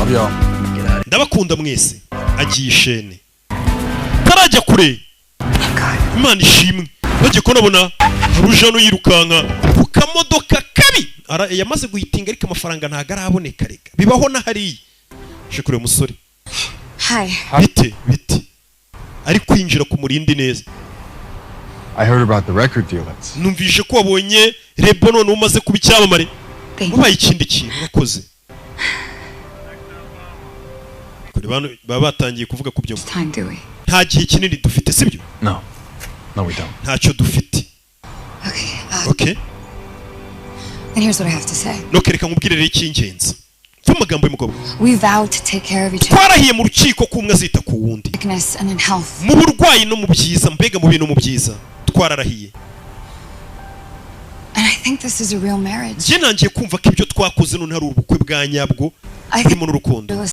Love y'all. ndabakunda mwese agiye ishene tarajya kure Imana ishimwe bagiye kubona Rujano yirukanka ku kamodoka kabi yamaze guhitinga ariko amafaranga ntago araboneka rega bibaho na hari shikure musore Hi. bite ari kwinjira ku murindi neza I heard about the record deal. numvise ko wabonye Rebo none umaze kuba icyamamare mubaye ikindi kintu bakoze kuri bano baba batangiye kuvuga ku byo nta gihe kinini dufite sibyo No we don't. ntacyo dufite okay And here's what I have to say. no kereka nkubwire rero icy'ingenzi amagambo y'umugabo We vowed to take care of each other. twarahiye mu rukiko ko umwe azita ku wundi And in health. mu burwayi no mu byiza mbega mu bintu mu byiza twararahiye And I think this is a real marriage. njye nangiye kumva ko ibyo twakoze none hari ubukwe bwa nyabwo harimo n'urukundo